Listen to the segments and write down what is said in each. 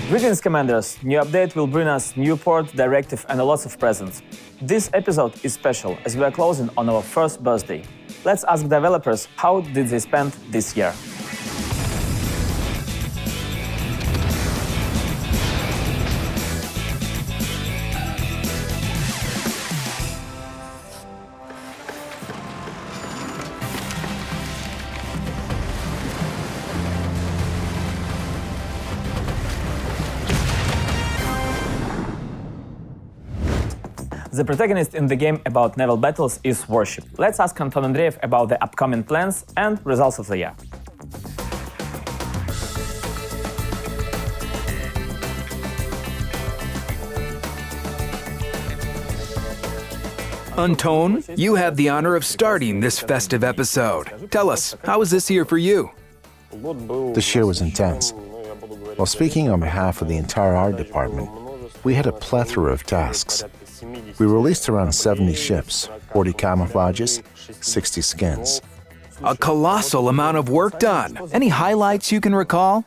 Greetings, Commanders! New update will bring us new port, directive and lots of presents. This episode is special as we are closing on our first birthday. Let's ask developers how did they spend this year. The protagonist in the game about naval battles is Warship. Let's ask Anton Andreev about the upcoming plans and results of the year. Anton, you have the honor of starting this festive episode. Tell us, how was this year for you? This year was intense. While speaking on behalf of the entire art department, we had a plethora of tasks. We released around 70 ships, 40 camouflages, 60 skins. A colossal amount of work done. Any highlights you can recall?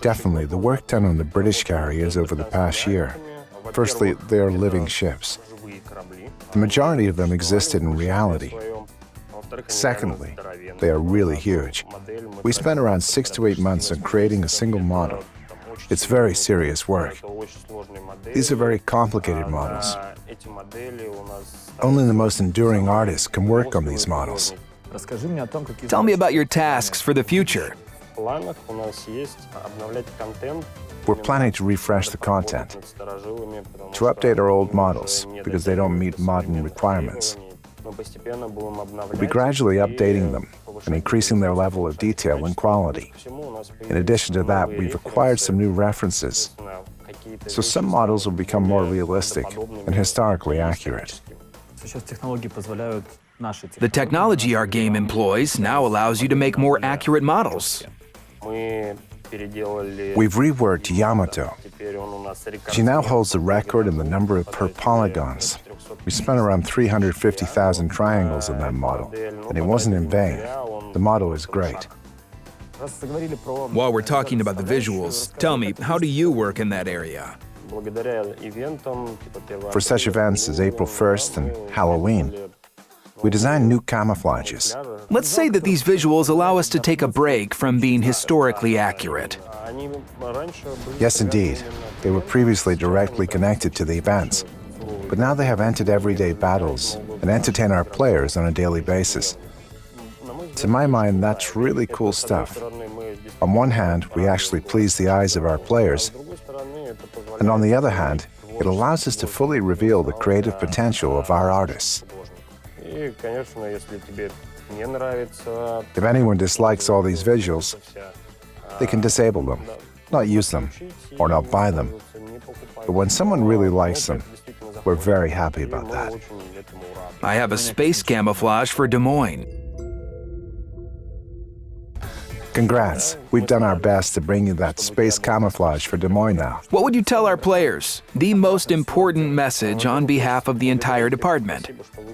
Definitely the work done on the British carriers over the past year. Firstly, they are living ships. The majority of them existed in reality. Secondly, they are really huge. We spent around 6 to 8 months on creating a single model. It's very serious work. These are very complicated models. Only the most enduring artists can work on these models. Tell me about your tasks for the future. We're planning to refresh the content, to update our old models because they don't meet modern requirements. We'll be gradually updating them and increasing their level of detail and quality. In addition to that, we've acquired some new references, so some models will become more realistic and historically accurate. The technology our game employs now allows you to make more accurate models. We've reworked Yamato. She now holds the record in the number of per polygons. We spent around 350,000 triangles in that model, and it wasn't in vain. The model is great. While we're talking about the visuals, tell me, how do you work in that area? For such events as April 1st and Halloween, we designed new camouflages. Let's say that these visuals allow us to take a break from being historically accurate. Yes, indeed. They were previously directly connected to the events, but now they have entered everyday battles and entertain our players on a daily basis. To my mind, that's really cool stuff. On one hand, we actually please the eyes of our players, and on the other hand, it allows us to fully reveal the creative potential of our artists. If anyone dislikes all these visuals, they can disable them, not use them, or not buy them. But when someone really likes them, we're very happy about that. I have a space camouflage for Des Moines. Congrats. We've done our best to bring you that space camouflage for Des Moines now. What would you tell our players? The most important message on behalf of the entire department.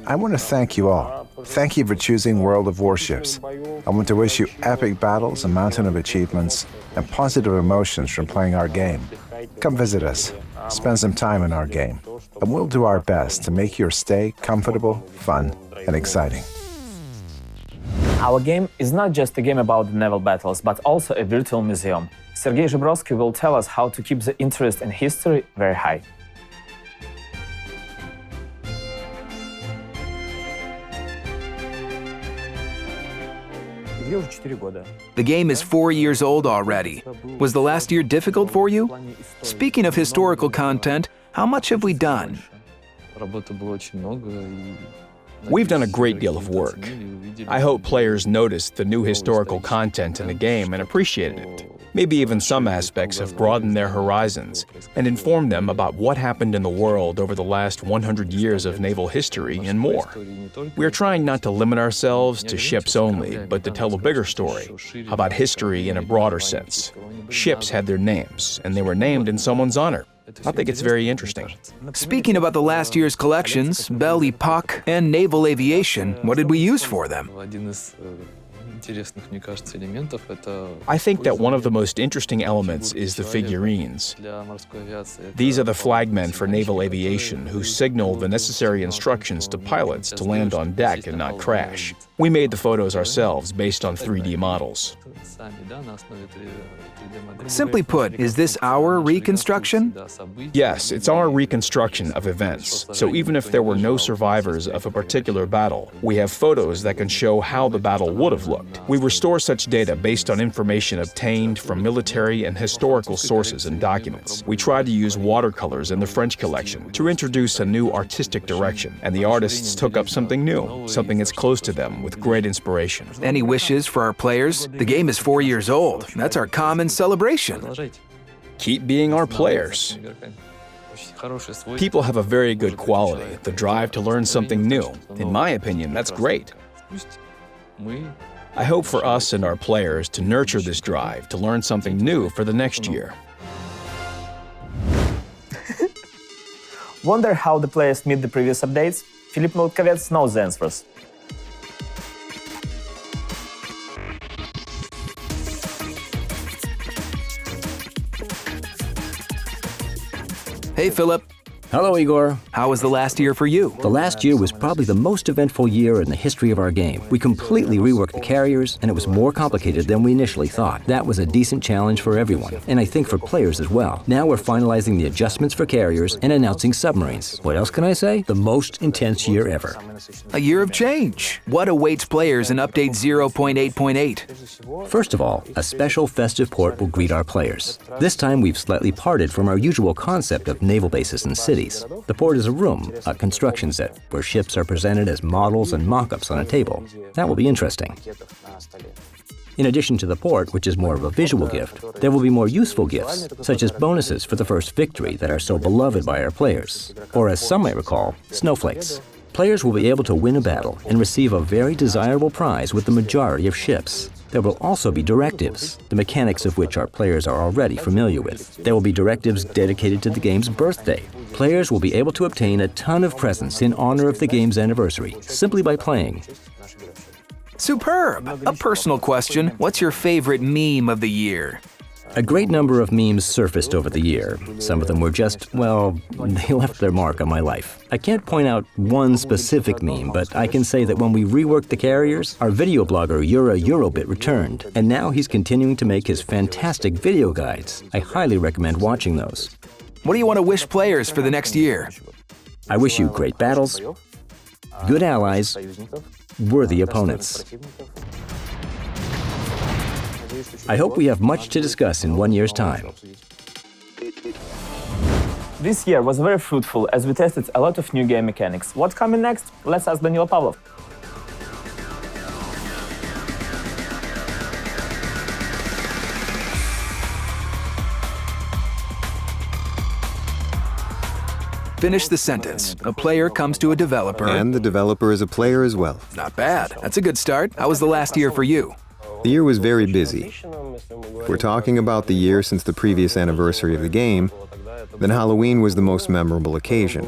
I want to thank you all. Thank you for choosing World of Warships. I want to wish you epic battles, a mountain of achievements, and positive emotions from playing our game. Come visit us, spend some time in our game, and we'll do our best to make your stay comfortable, fun, and exciting. Our game is not just a game about the naval battles, but also a virtual museum. Sergei Zhebrovsky will tell us how to keep the interest in history very high. The game is 4 years old already. Was the last year difficult for you? Speaking of historical content, how much have we done? We've done a great deal of work. I hope players noticed the new historical content in the game and appreciated it. Maybe even some aspects have broadened their horizons and informed them about what happened in the world over the last 100 years of naval history and more. We are trying not to limit ourselves to ships only, but to tell a bigger story about history in a broader sense. Ships had their names, and they were named in someone's honor. I think it's very interesting. Speaking about the last year's collections, Belle Epoque and Naval Aviation, what did we use for them? I think that one of the most interesting elements is the figurines. These are the flagmen for naval aviation who signal the necessary instructions to pilots to land on deck and not crash. We made the photos ourselves based on 3D models. Simply put, is this our reconstruction? Yes, it's our reconstruction of events. So even if there were no survivors of a particular battle, we have photos that can show how the battle would have looked. We restore such data based on information obtained from military and historical sources and documents. We tried to use watercolors in the French collection to introduce a new artistic direction, and the artists took up something new, something that's close to them with great inspiration. Any wishes for our players? The game is 4 years old. That's our common celebration. Keep being our players. People have a very good quality, the drive to learn something new. In my opinion, that's great. I hope for us and our players to nurture this drive to learn something new for the next year. Wonder how the players meet the previous updates? Filip Milkovets knows the answers. Hey, Philip. Hello, Igor. How was the last year for you? The last year was probably the most eventful year in the history of our game. We completely reworked the carriers, and it was more complicated than we initially thought. That was a decent challenge for everyone, and I think for players as well. Now we're finalizing the adjustments for carriers and announcing submarines. What else can I say? The most intense year ever. A year of change. What awaits players in Update 0.8.8? First of all, a special festive port will greet our players. This time we've slightly parted from our usual concept of naval bases and cities. The port is a room, a construction set, where ships are presented as models and mock-ups on a table. That will be interesting. In addition to the port, which is more of a visual gift, there will be more useful gifts, such as bonuses for the first victory that are so beloved by our players, or as some might recall, snowflakes. Players will be able to win a battle and receive a very desirable prize with the majority of ships. There will also be directives, the mechanics of which our players are already familiar with. There will be directives dedicated to the game's birthday. Players will be able to obtain a ton of presents in honor of the game's anniversary, simply by playing. Superb! A personal question. What's your favorite meme of the year? A great number of memes surfaced over the year. Some of them were just, well, they left their mark on my life. I can't point out one specific meme, but I can say that when we reworked the carriers, our video blogger Yura Eurobit returned, and now he's continuing to make his fantastic video guides. I highly recommend watching those. What do you want to wish players for the next year? I wish you great battles, good allies, worthy opponents. I hope we have much to discuss in 1 year's time. This year was very fruitful as we tested a lot of new game mechanics. What's coming next? Let's ask Danilo Pavlov. Finish the sentence. A player comes to a developer. And the developer is a player as well. Not bad. That's a good start. How was the last year for you? The year was very busy. If we're talking about the year since the previous anniversary of the game, then Halloween was the most memorable occasion,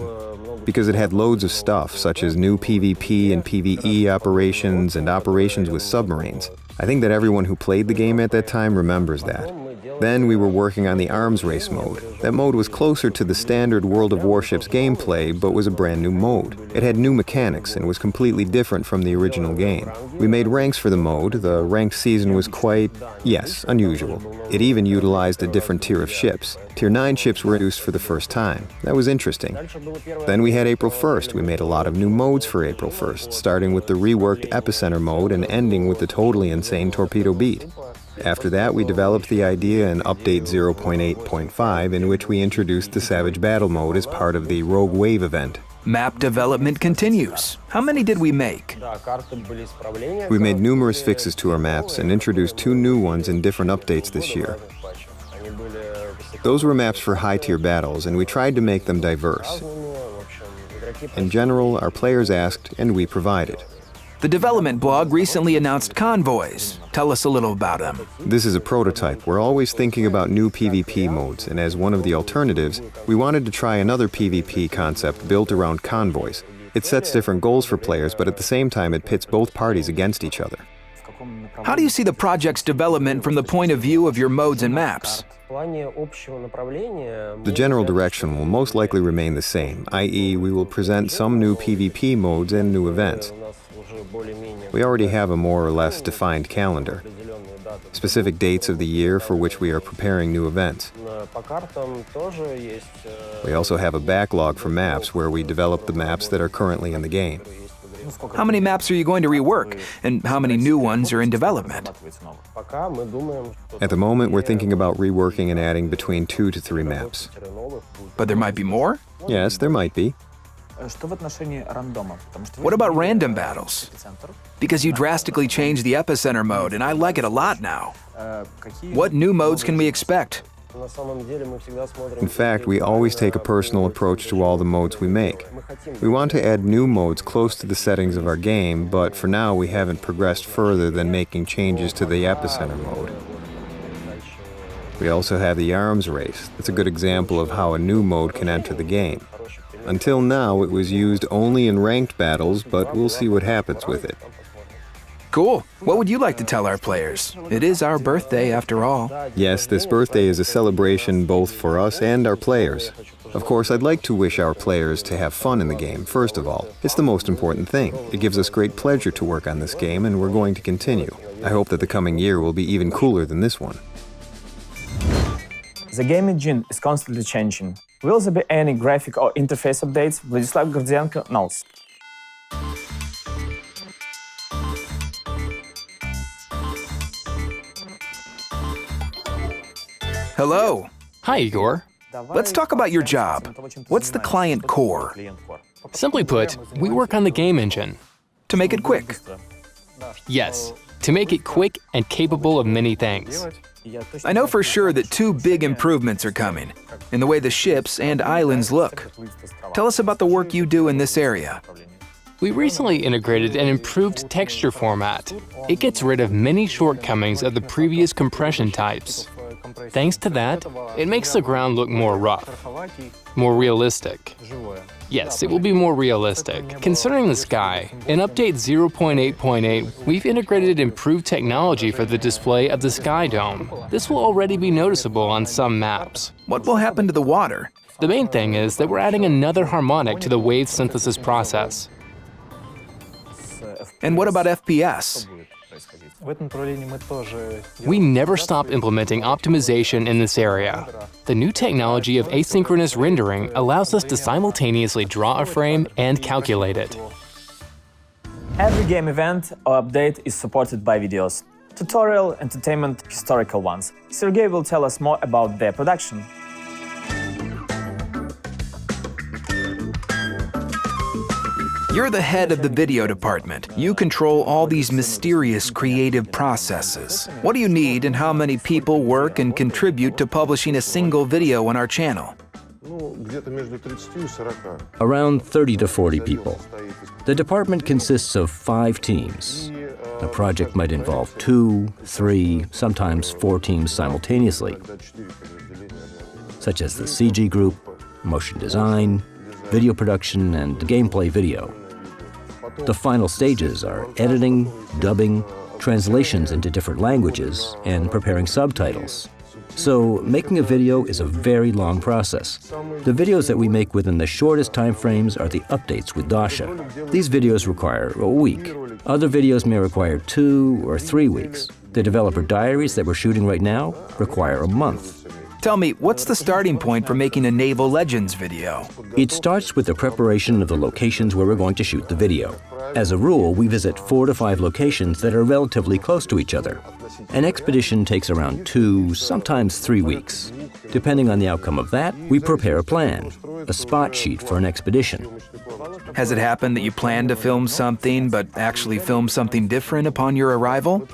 because it had loads of stuff, such as new PvP and PvE operations and operations with submarines. I think that everyone who played the game at that time remembers that. Then we were working on the arms race mode. That mode was closer to the standard World of Warships gameplay, but was a brand new mode. It had new mechanics and was completely different from the original game. We made ranks for the mode. The ranked season was quite, yes, unusual. It even utilized a different tier of ships. Tier 9 ships were introduced for the first time. That was interesting. Then we had April 1st. We made a lot of new modes for April 1st, starting with the reworked Epicenter mode and ending with the totally insane Torpedo Beat. After that, we developed the idea in Update 0.8.5, in which we introduced the Savage Battle mode as part of the Rogue Wave event. Map development continues. How many did we make? We made numerous fixes to our maps and introduced 2 new ones in different updates this year. Those were maps for high-tier battles, and we tried to make them diverse. In general, our players asked, and we provided. The development blog recently announced convoys. Tell us a little about them. This is a prototype. We're always thinking about new PvP modes, and as one of the alternatives, we wanted to try another PvP concept built around convoys. It sets different goals for players, but at the same time it pits both parties against each other. How do you see the project's development from the point of view of your modes and maps? The general direction will most likely remain the same, i.e., we will present some new PvP modes and new events. We already have a more or less defined calendar, specific dates of the year for which we are preparing new events. We also have a backlog for maps where we develop the maps that are currently in the game. How many maps are you going to rework, and how many new ones are in development? At the moment, we're thinking about reworking and adding between 2 to 3 maps. But there might be more? Yes, there might be. What about random battles? Because you drastically changed the epicenter mode, and I like it a lot now. What new modes can we expect? In fact, we always take a personal approach to all the modes we make. We want to add new modes close to the settings of our game, but for now we haven't progressed further than making changes to the epicenter mode. We also have the arms race. That's a good example of how a new mode can enter the game. Until now, it was used only in ranked battles, but we'll see what happens with it. Cool. What would you like to tell our players? It is our birthday, after all. Yes, this birthday is a celebration both for us and our players. Of course, I'd like to wish our players to have fun in the game, first of all. It's the most important thing. It gives us great pleasure to work on this game, and we're going to continue. I hope that the coming year will be even cooler than this one. The game engine is constantly changing. Will there be any graphic or interface updates? Vladislav Gordienko knows. Hello. Hi, Igor. Let's talk about your job. What's the client core? Simply put, we work on the game engine. To make it quick. Yes, to make it quick and capable of many things. I know for sure that 2 big improvements are coming, in the way the ships and islands look. Tell us about the work you do in this area. We recently integrated an improved texture format. It gets rid of many shortcomings of the previous compression types. Thanks to that, it makes the ground look more rough, more realistic. Yes, it will be more realistic. Concerning the sky, in update 0.8.8, we've integrated improved technology for the display of the sky dome. This will already be noticeable on some maps. What will happen to the water? The main thing is that we're adding another harmonic to the wave synthesis process. And what about FPS? We never stop implementing optimization in this area. The new technology of asynchronous rendering allows us to simultaneously draw a frame and calculate it. Every game event or update is supported by videos. Tutorial, entertainment, historical ones. Sergey will tell us more about their production. You're the head of the video department. You control all these mysterious creative processes. What do you need and how many people work and contribute to publishing a single video on our channel? Around 30 to 40 people. The department consists of 5 teams. A project might involve 2, 3, sometimes 4 teams simultaneously, such as the CG group, motion design, video production, and gameplay video. The final stages are editing, dubbing, translations into different languages, and preparing subtitles. So making a video is a very long process. The videos that we make within the shortest time frames are the updates with Dasha. These videos require a week. Other videos may require 2 or 3 weeks. The Developer Diaries that we're shooting right now require a month. Tell me, what's the starting point for making a Naval Legends video? It starts with the preparation of the locations where we're going to shoot the video. As a rule, we visit 4 to 5 locations that are relatively close to each other. An expedition takes around 2, sometimes 3 weeks. Depending on the outcome of that, we prepare a plan, a spot sheet for an expedition. Has it happened that you plan to film something but actually film something different upon your arrival?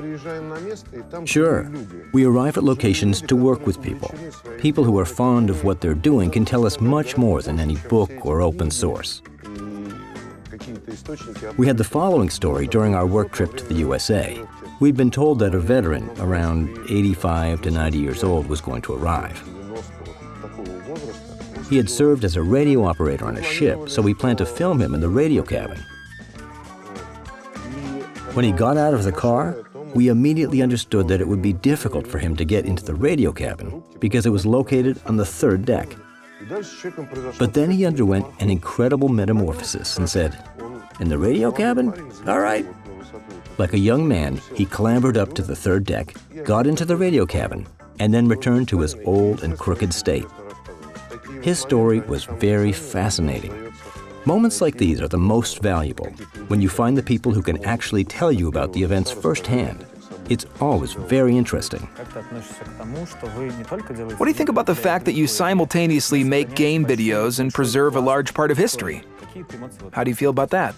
Sure. We arrive at locations to work with people. People who are fond of what they're doing can tell us much more than any book or open source. We had the following story during our work trip to the USA. We'd been told that a veteran, around 85 to 90 years old, was going to arrive. He had served as a radio operator on a ship, so we planned to film him in the radio cabin. When he got out of the car, We immediately understood that it would be difficult for him to get into the radio cabin because it was located on the 3rd deck. But then he underwent an incredible metamorphosis and said, "In the radio cabin? All right." Like a young man, he clambered up to the 3rd deck, got into the radio cabin, and then returned to his old and crooked state. His story was very fascinating. Moments like these are the most valuable, when you find the people who can actually tell you about the events firsthand. It's always very interesting. What do you think about the fact that you simultaneously make game videos and preserve a large part of history? How do you feel about that?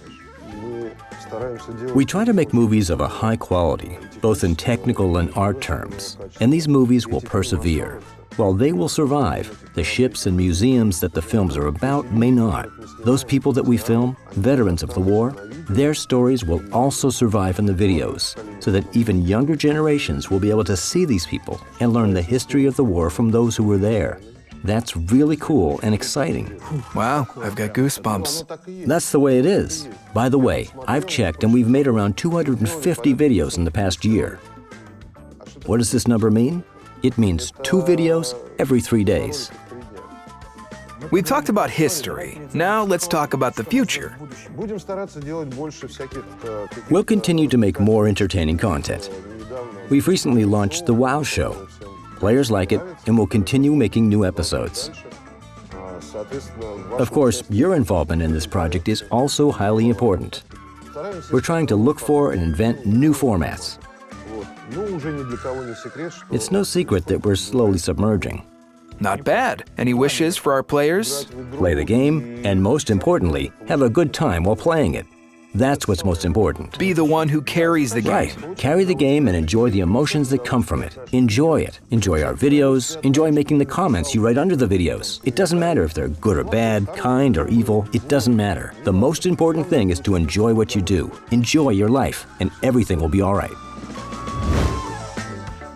We try to make movies of a high quality, both in technical and art terms, and these movies will persevere. While they will survive, the ships and museums that the films are about may not. Those people that we film, veterans of the war, their stories will also survive in the videos, so that even younger generations will be able to see these people and learn the history of the war from those who were there. That's really cool and exciting. Wow, I've got goosebumps. That's the way it is. By the way, I've checked and we've made around 250 videos in the past year. What does this number mean? It means 2 videos every 3 days. We've talked about history. Now let's talk about the future. We'll continue to make more entertaining content. We've recently launched the WoW Show. Players like it, and we'll continue making new episodes. Of course, your involvement in this project is also highly important. We're trying to look for and invent new formats. It's no secret that we're slowly submerging. Not bad. Any wishes for our players? Play the game, and most importantly, have a good time while playing it. That's what's most important. Be the one who carries the game. Right. Carry the game and enjoy the emotions that come from it. Enjoy it. Enjoy our videos. Enjoy making the comments you write under the videos. It doesn't matter if they're good or bad, kind or evil. It doesn't matter. The most important thing is to enjoy what you do. Enjoy your life, and everything will be all right.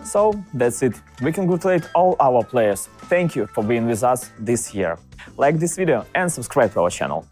So that's it. We congratulate all our players. Thank you for being with us this year. Like this video and subscribe to our channel.